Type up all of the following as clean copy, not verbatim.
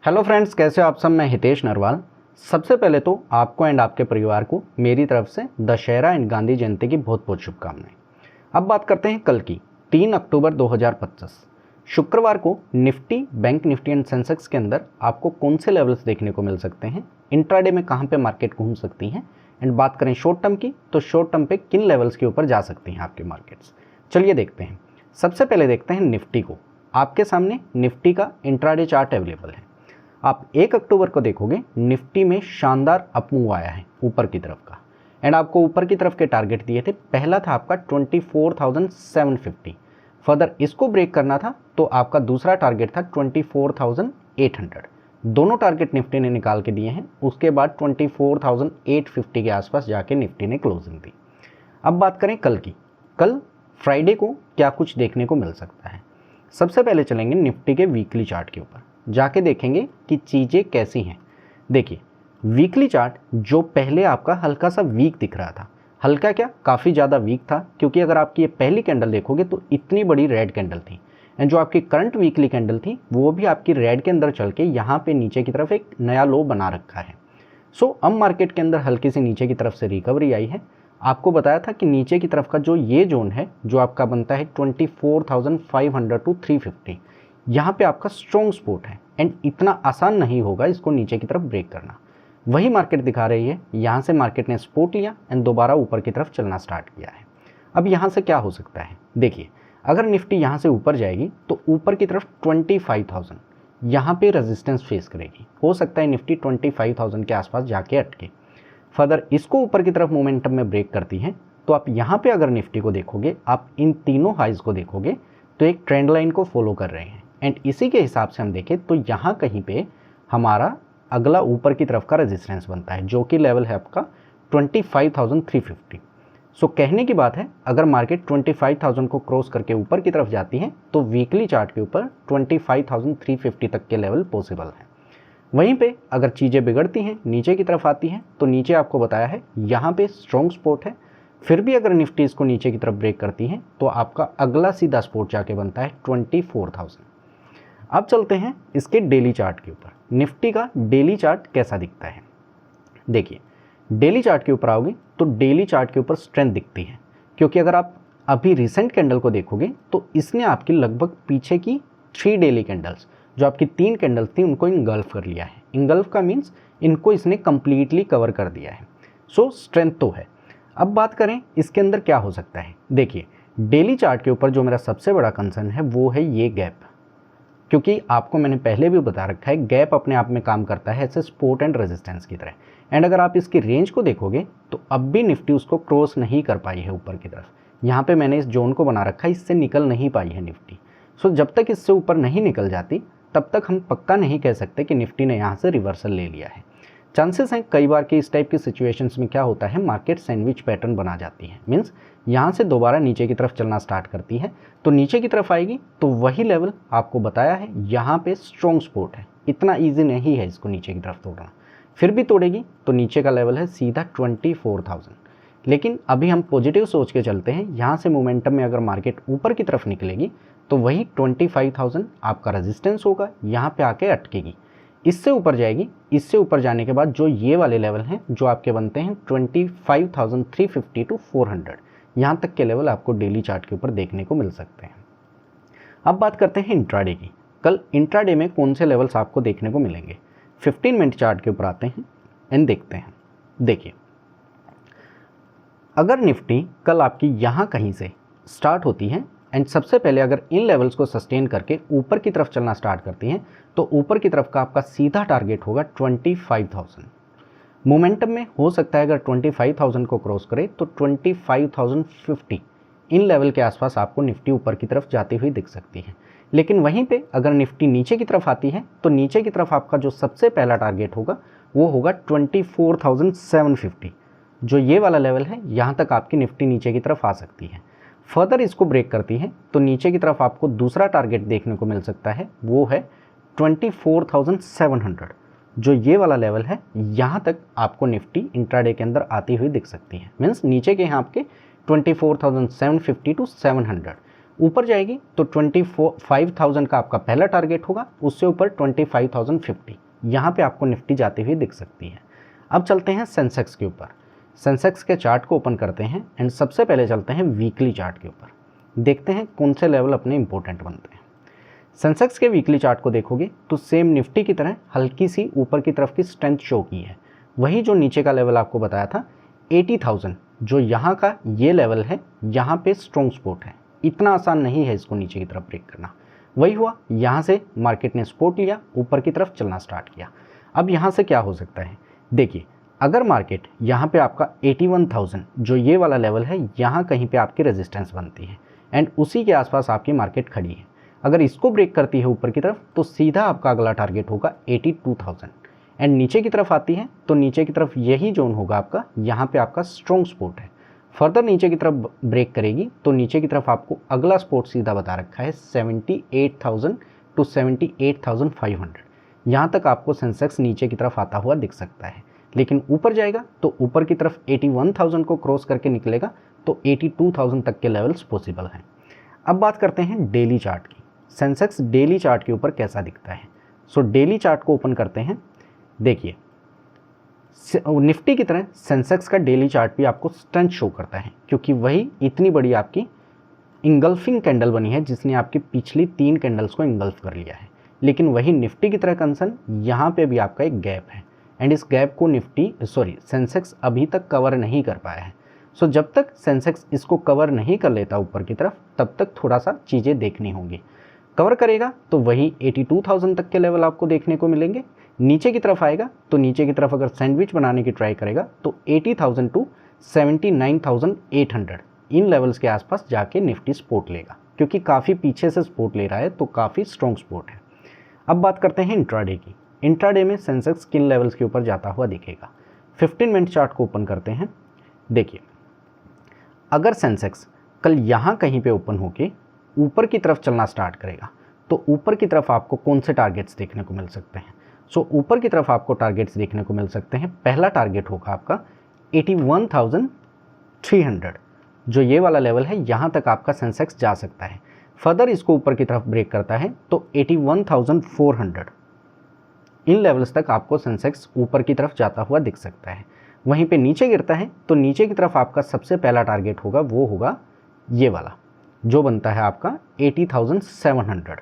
Hello friends, कैसे हो आप सब। मैं हितेश नरवाल। सबसे पहले तो आपको एंड आपके परिवार को मेरी तरफ से दशहरा एंड गांधी जयंती की बहुत बहुत शुभकामनाएं। अब बात करते हैं कल की 3 अक्टूबर 2025 शुक्रवार को Nifty, bank Nifty and Sensex के अंदर आपको कौन से लेवल्स देखने को मिल सकते हैं, इंट्राडे में कहां पे मार्केट घूम सकती हैं, एंड बात करें शॉर्ट टर्म की तो शॉर्ट टर्म पे किन लेवल्स के ऊपर जा सकती हैं आपके मार्केट्स। चलिए देखते हैं। सबसे पहले देखते हैं निफ्टी को। आपके सामने निफ्टी का इंट्राडे चार्ट अवेलेबल है। आप 1 अक्टूबर को देखोगे निफ्टी में शानदार अपमूव आया है ऊपर की तरफ का, एंड आपको ऊपर की तरफ के टारगेट दिए थे। पहला था आपका 24,750, फर्दर इसको ब्रेक करना था तो आपका दूसरा टारगेट था 24,800। दोनों टारगेट निफ्टी ने निकाल के दिए हैं। उसके बाद 24,850 के आसपास जाके निफ्टी ने क्लोजिंग दी। अब बात करें कल की। कल फ्राइडे को क्या कुछ देखने को मिल सकता है। सबसे पहले चलेंगे निफ्टी के वीकली चार्ट के ऊपर, जाके देखेंगे कि चीज़ें कैसी हैं। देखिए, वीकली चार्ट जो पहले आपका हल्का सा वीक दिख रहा था, हल्का क्या काफ़ी ज़्यादा वीक था, क्योंकि अगर आपकी ये पहली कैंडल देखोगे तो इतनी बड़ी रेड कैंडल थी, एंड जो आपकी करंट वीकली कैंडल थी वो भी आपकी रेड के अंदर चल के यहाँ पे नीचे की तरफ एक नया लो बना रखा है। सो अब मार्केट के अंदर हल्की सी नीचे की तरफ से रिकवरी आई है। आपको बताया था कि नीचे की तरफ का जो ये जोन है जो आपका बनता है 24,500 टू 350, यहाँ पे आपका स्ट्रॉन्ग सपोर्ट है, एंड इतना आसान नहीं होगा इसको नीचे की तरफ ब्रेक करना। वही मार्केट दिखा रही है। यहाँ से मार्केट ने सपोर्ट लिया एंड दोबारा ऊपर की तरफ चलना स्टार्ट किया है। अब यहाँ से क्या हो सकता है, देखिए, अगर निफ्टी यहाँ से ऊपर जाएगी तो ऊपर की तरफ 25,000 यहाँ पे रेजिस्टेंस फेस करेगी। हो सकता है निफ्टी 25,000 के आसपास जाके अटके। फर्दर इसको ऊपर की तरफ मोमेंटम में ब्रेक करती है तो आप यहाँ पे अगर निफ्टी को देखोगे, आप इन तीनों हाइज को देखोगे तो एक ट्रेंड लाइन को फॉलो कर रहे हैं, एंड इसी के हिसाब से हम देखें तो यहाँ कहीं पे हमारा अगला ऊपर की तरफ का रेजिस्टेंस बनता है, जो कि लेवल है आपका 25,350। सो कहने की बात है, अगर मार्केट 25,000 को क्रॉस करके ऊपर की तरफ जाती है तो वीकली चार्ट के ऊपर 25,350 तक के लेवल पॉसिबल है। वहीं पे अगर चीज़ें बिगड़ती हैं, नीचे की तरफ आती हैं, तो नीचे आपको बताया है यहाँ पे स्ट्रॉन्ग सपोर्ट है। फिर भी अगर निफ्टी इसको नीचे की तरफ ब्रेक करती है तो आपका अगला सीधा सपोर्ट जाके बनता है 24,000। अब चलते हैं इसके डेली चार्ट के ऊपर। निफ्टी का डेली चार्ट कैसा दिखता है। देखिए, डेली चार्ट के ऊपर आओगे तो डेली चार्ट के ऊपर स्ट्रेंथ दिखती है, क्योंकि अगर आप अभी रिसेंट कैंडल को देखोगे तो इसने आपकी लगभग पीछे की 3 डेली कैंडल्स, जो आपकी 3 कैंडल्स थी, उनको इंगल्फ कर लिया है। इंगल्फ का मीन्स इनको इसने कंप्लीटली कवर कर दिया है। सो स्ट्रेंथ तो है। अब बात करें इसके अंदर क्या हो सकता है। देखिए, डेली चार्ट के ऊपर जो मेरा सबसे बड़ा कंसर्न है वो है ये गैप, क्योंकि आपको मैंने पहले भी बता रखा है गैप अपने आप में काम करता है ऐसे सपोर्ट एंड रेजिस्टेंस की तरह। एंड अगर आप इसकी रेंज को देखोगे तो अब भी निफ्टी उसको क्रॉस नहीं कर पाई है ऊपर की तरफ। यहाँ पे मैंने इस जोन को बना रखा है, इससे निकल नहीं पाई है निफ्टी। सो जब तक इससे ऊपर नहीं निकल जाती तब तक हम पक्का नहीं कह सकते कि निफ्टी ने यहाँ से रिवर्सल ले लिया है। चांसेस हैं कई बार कि इस टाइप की सिचुएशंस में क्या होता है, मार्केट सैंडविच पैटर्न बना जाती है। मीन्स यहाँ से दोबारा नीचे की तरफ चलना स्टार्ट करती है, तो नीचे की तरफ आएगी तो वही लेवल आपको बताया है यहाँ पे स्ट्रॉन्ग सपोर्ट है। इतना ईजी नहीं है इसको नीचे की तरफ तोड़ना। फिर भी तोड़ेगी तो नीचे का लेवल है सीधा 24,000। लेकिन अभी हम पॉजिटिव सोच के चलते हैं। यहाँ से मोमेंटम में अगर मार्केट ऊपर की तरफ निकलेगी तो वही 25,000 आपका रेजिस्टेंस होगा, यहाँ पे आके अटकेगी। इससे ऊपर जाएगी, इससे ऊपर जाने के बाद जो ये वाले लेवल हैं जो आपके बनते हैं 25,350 टू 400, यहाँ तक के लेवल आपको डेली चार्ट के ऊपर देखने को मिल सकते हैं। अब बात करते हैं इंट्राडे की। कल इंट्राडे में कौन से लेवल्स आपको देखने को मिलेंगे। 15 मिनट चार्ट के ऊपर आते हैं एंड देखते हैं। देखिए, अगर निफ्टी कल आपकी यहाँ कहीं से स्टार्ट होती है एंड सबसे पहले अगर इन लेवल्स को सस्टेन करके ऊपर की तरफ चलना स्टार्ट करती हैं तो ऊपर की तरफ का आपका सीधा टारगेट होगा 25,000। मोमेंटम में हो सकता है अगर 25,000 को क्रॉस करे तो 25,050 इन लेवल के आसपास आपको निफ्टी ऊपर की तरफ जाती हुई दिख सकती है। लेकिन वहीं पे अगर निफ्टी नीचे की तरफ आती है तो नीचे की तरफ आपका जो सबसे पहला टारगेट होगा वो होगा 24,750। जो ये वाला लेवल है, यहाँ तक आपकी निफ्टी नीचे की तरफ आ सकती है। फर्दर इसको ब्रेक करती है तो नीचे की तरफ आपको दूसरा टारगेट देखने को मिल सकता है, वो है 24,700। जो ये वाला लेवल है, यहाँ तक आपको निफ्टी इंट्राडे के अंदर आती हुई दिख सकती है। मीन्स नीचे के यहाँ आपके 24,750 टू 700। ऊपर जाएगी तो 25,000 का आपका पहला टारगेट होगा, उससे ऊपर 25,050, यहाँ पे आपको निफ्टी जाती हुई दिख सकती है। अब चलते हैं सेंसेक्स के ऊपर। सेंसेक्स के चार्ट को ओपन करते हैं एंड सबसे पहले चलते हैं वीकली चार्ट के ऊपर, देखते हैं कौन से लेवल अपने इंपॉर्टेंट बनते हैं। सेंसेक्स के वीकली चार्ट को देखोगे तो सेम निफ्टी की तरह हल्की सी ऊपर की तरफ की स्ट्रेंथ शो की है। वही जो नीचे का लेवल आपको बताया था 80,000, जो यहाँ का ये लेवल है, यहाँ पे स्ट्रॉन्ग सपोर्ट है। इतना आसान नहीं है इसको नीचे की तरफ ब्रेक करना। वही हुआ, यहाँ से मार्केट ने सपोर्ट लिया, ऊपर की तरफ चलना स्टार्ट किया। अब यहाँ से क्या हो सकता है, देखिए अगर मार्केट यहाँ पे आपका 81,000 जो ये वाला लेवल है, यहाँ कहीं पे आपकी रेजिस्टेंस बनती है एंड उसी के आसपास आपकी मार्केट खड़ी है। अगर इसको ब्रेक करती है ऊपर की तरफ तो सीधा आपका अगला टारगेट होगा 82,000 एंड नीचे की तरफ आती है तो नीचे की तरफ यही जोन होगा आपका, यहाँ पे आपका स्ट्रॉन्ग सपोर्ट है। फर्दर नीचे की तरफ ब्रेक करेगी तो नीचे की तरफ आपको अगला सपोर्ट सीधा बता रखा है 78,000 टू 78,500, यहाँ तक आपको सेंसेक्स नीचे की तरफ आता हुआ दिख सकता है। लेकिन ऊपर जाएगा तो ऊपर की तरफ 81,000 को क्रॉस करके निकलेगा तो 82,000 तक के लेवल्स पॉसिबल हैं। अब बात करते हैं डेली चार्ट की। सेंसेक्स डेली चार्ट के ऊपर कैसा दिखता है। सो डेली चार्ट को ओपन करते हैं। देखिए निफ्टी की तरह सेंसेक्स का डेली चार्ट भी आपको स्ट्रेंथ शो करता है, क्योंकि वही इतनी बड़ी आपकी इंगल्फिंग कैंडल बनी है जिसने आपकी पिछली 3 कैंडल्स को इंगल्फ कर लिया है। लेकिन वही निफ्टी की तरह कंसर्न यहाँ पे भी आपका एक गैप है एंड इस गैप को सेंसेक्स अभी तक कवर नहीं कर पाया है। सो जब तक सेंसेक्स इसको कवर नहीं कर लेता ऊपर की तरफ, तब तक थोड़ा सा चीज़ें देखनी होंगी। कवर करेगा तो वही 82,000 तक के लेवल आपको देखने को मिलेंगे। नीचे की तरफ आएगा तो नीचे की तरफ अगर सैंडविच बनाने की ट्राई करेगा तो 80,000 टू 79,800 इन लेवल्स के आसपास जाके निफ्टी सपोर्ट लेगा, क्योंकि काफ़ी पीछे से सपोर्ट ले रहा है तो काफ़ी स्ट्रॉन्ग सपोर्ट है। अब बात करते हैं इंट्राडे की। इंट्राडे में सेंसेक्स किन लेवल्स के ऊपर जाता हुआ दिखेगा। 15 मिनट चार्ट को ओपन करते हैं। देखिए अगर सेंसेक्स कल यहाँ कहीं पे ओपन होके ऊपर की तरफ चलना स्टार्ट करेगा तो ऊपर की तरफ आपको कौन से टारगेट्स देखने को मिल सकते हैं। सो ऊपर की तरफ आपको टारगेट्स देखने को मिल सकते हैं। पहला टारगेट होगा आपका 81,300, जो ये वाला लेवल है, यहाँ तक आपका सेंसेक्स जा सकता है। फर्दर इसको ऊपर की तरफ ब्रेक करता है तो 81,400 इन लेवल्स तक आपको सेंसेक्स ऊपर की तरफ जाता हुआ दिख सकता है। वहीं पे नीचे गिरता है तो नीचे की तरफ आपका सबसे पहला टारगेट होगा, वो होगा ये वाला जो बनता है आपका 80,700।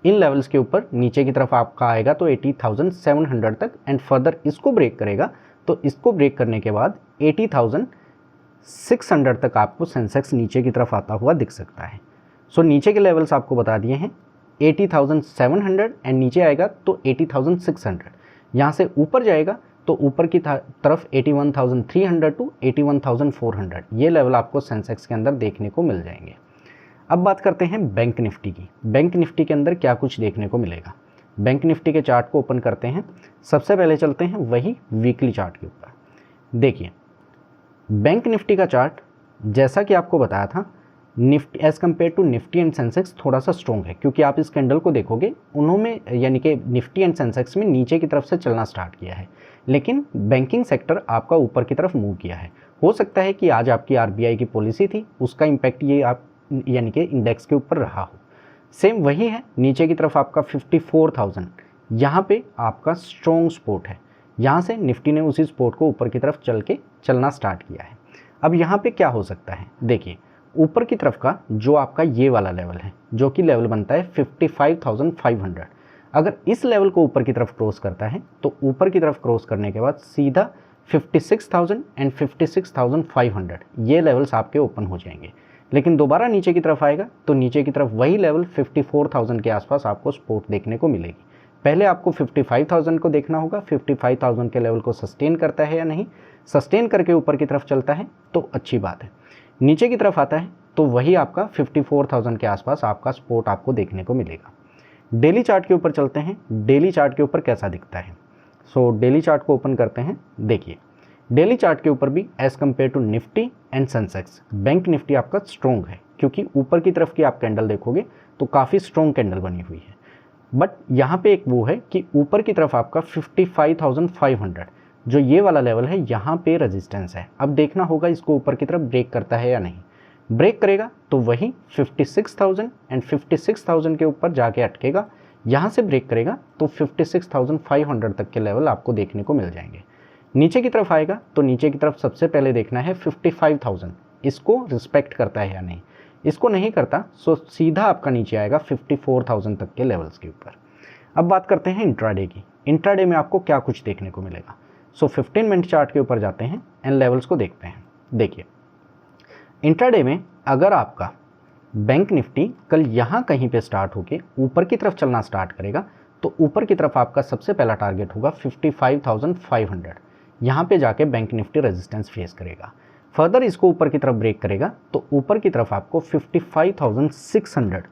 इन लेवल्स के ऊपर नीचे की तरफ आपका आएगा तो 80,700 तक एंड फर्दर इसको ब्रेक करेगा तो इसको ब्रेक करने के बाद 80,600 तक आपको सेंसेक्स नीचे की तरफ आता हुआ दिख सकता है। सो नीचे के लेवल्स आपको बता दिए हैं 80,700 एंड नीचे आएगा तो 80,600। यहाँ से ऊपर जाएगा तो ऊपर की तरफ 81,300 टू 81,400 ये लेवल आपको सेंसेक्स के अंदर देखने को मिल जाएंगे। अब बात करते हैं बैंक निफ्टी की। बैंक निफ्टी के अंदर क्या कुछ देखने को मिलेगा। बैंक निफ्टी के चार्ट को ओपन करते हैं। सबसे पहले चलते हैं वही वीकली चार्ट के ऊपर। देखिए बैंक निफ्टी का चार्ट जैसा कि आपको बताया था, Nifty as compare to Nifty and Sensex थोड़ा सा स्ट्रॉन्ग है, क्योंकि आप इस कैंडल को देखोगे उन्होंने यानी कि निफ्टी एंड सेंसेक्स में नीचे की तरफ से चलना स्टार्ट किया है, लेकिन बैंकिंग सेक्टर आपका ऊपर की तरफ मूव किया है। हो सकता है कि आज आपकी आरबीआई की पॉलिसी थी, उसका इम्पैक्ट ये आप यानी कि इंडेक्स के ऊपर रहा हो। सेम वही है, नीचे की तरफ आपका 54,000 यहाँ पे आपका स्ट्रॉन्ग सपोर्ट है। यहाँ से निफ्टी ने उसी सपोर्ट को ऊपर की तरफ चलना स्टार्ट किया है। अब यहाँ पे क्या हो सकता है, देखिए ऊपर की तरफ का जो आपका ये वाला लेवल है, जो कि लेवल बनता है 55,500, अगर इस लेवल को ऊपर की तरफ क्रॉस करता है तो ऊपर की तरफ क्रॉस करने के बाद सीधा 56,000 एंड 56,500 ये लेवल्स आपके ओपन हो जाएंगे। लेकिन दोबारा नीचे की तरफ आएगा तो नीचे की तरफ वही लेवल 54,000 के आसपास आपको सपोर्ट देखने को मिलेगी। पहले आपको 55,000 को देखना होगा, 55,000 के लेवल को सस्टेन करता है या नहीं। सस्टेन करके ऊपर की तरफ चलता है तो अच्छी बात है, नीचे की तरफ आता है तो वही आपका 54,000 के आसपास आपका सपोर्ट आपको देखने को मिलेगा। डेली चार्ट के ऊपर चलते हैं। डेली चार्ट के ऊपर कैसा दिखता है। सो डेली चार्ट को ओपन करते हैं। देखिए डेली चार्ट के ऊपर भी as compare to Nifty and Sensex bank Nifty आपका स्ट्रॉन्ग है, क्योंकि ऊपर की तरफ की आप कैंडल देखोगे तो काफ़ी स्ट्रॉन्ग कैंडल बनी हुई है। बट यहाँ पे एक वो है कि ऊपर की तरफ आपका 55,500 जो ये वाला लेवल है, यहाँ पे रेजिस्टेंस है। अब देखना होगा इसको ऊपर की तरफ ब्रेक करता है या नहीं। ब्रेक करेगा तो वही 56,000 एंड 56,000 के ऊपर जाके अटकेगा। यहाँ से ब्रेक करेगा तो 56,500 तक के लेवल आपको देखने को मिल जाएंगे। नीचे की तरफ आएगा तो नीचे की तरफ सबसे पहले देखना है 55,000 इसको रिस्पेक्ट करता है या नहीं। इसको नहीं करता सो सीधा आपका नीचे आएगा 54,000 तक के लेवल्स के ऊपर। अब बात करते हैं इंट्राडे की। इंट्राडे में आपको क्या कुछ देखने को मिलेगा। सो 15 मिनट चार्ट के ऊपर जाते हैं एंड लेवल्स को देखते हैं। देखिए इंट्राडे में अगर आपका बैंक निफ्टी कल यहाँ कहीं पे स्टार्ट होके ऊपर की तरफ चलना स्टार्ट करेगा तो ऊपर की तरफ आपका सबसे पहला टारगेट होगा 55,500। यहाँ पे जाके बैंक निफ्टी रेजिस्टेंस फेस करेगा। फर्दर इसको ऊपर की तरफ ब्रेक करेगा तो ऊपर की तरफ आपको 55,600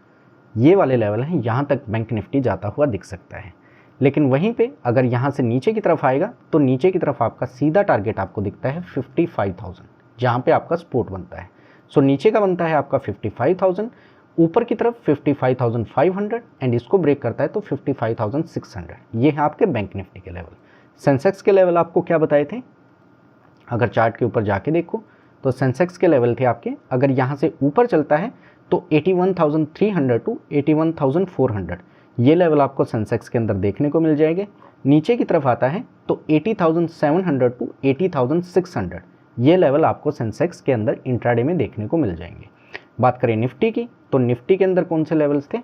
ये वाले लेवल हैं, यहाँ तक बैंक निफ्टी जाता हुआ दिख सकता है। लेकिन वहीं पे अगर यहाँ से नीचे की तरफ आएगा तो नीचे की तरफ आपका सीधा टारगेट आपको दिखता है 55,000 जहाँ पे आपका सपोर्ट बनता है। सो नीचे का बनता है आपका 55,000, ऊपर की तरफ 55,500 एंड इसको ब्रेक करता है तो 55,600। ये है आपके बैंक निफ्टी के लेवल। सेंसेक्स के लेवल आपको क्या बताए थे, अगर चार्ट के ऊपर जाके देखो तो सेंसेक्स के लेवल थे आपके, अगर यहाँ से ऊपर चलता है तो 81,300 टू 81,400 ये लेवल आपको सेंसेक्स के अंदर देखने को मिल जाएंगे। नीचे की तरफ आता है तो 80,700 टू 80,600 ये लेवल आपको सेंसेक्स के अंदर इंट्राडे में देखने को मिल जाएंगे। बात करें निफ्टी की तो निफ्टी के अंदर कौन से लेवल्स थे,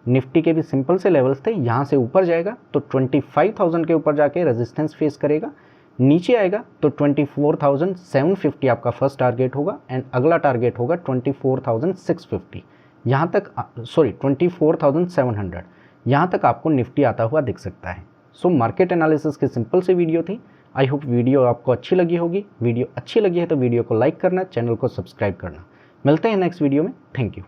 निफ्टी के भी सिंपल से लेवल्स थे। यहाँ से ऊपर जाएगा तो 25,000 के ऊपर जाके रेजिस्टेंस फेस करेगा, नीचे आएगा तो 24,750 आपका फर्स्ट टारगेट होगा एंड अगला टारगेट होगा 24,650 यहाँ तक, सॉरी 24,700 यहाँ तक आपको निफ्टी आता हुआ दिख सकता है। सो मार्केट एनालिसिस की सिंपल सी वीडियो थी। आई होप वीडियो आपको अच्छी लगी होगी। वीडियो अच्छी लगी है तो वीडियो को लाइक करना, चैनल को सब्सक्राइब करना। मिलते हैं नेक्स्ट वीडियो में। Thank you.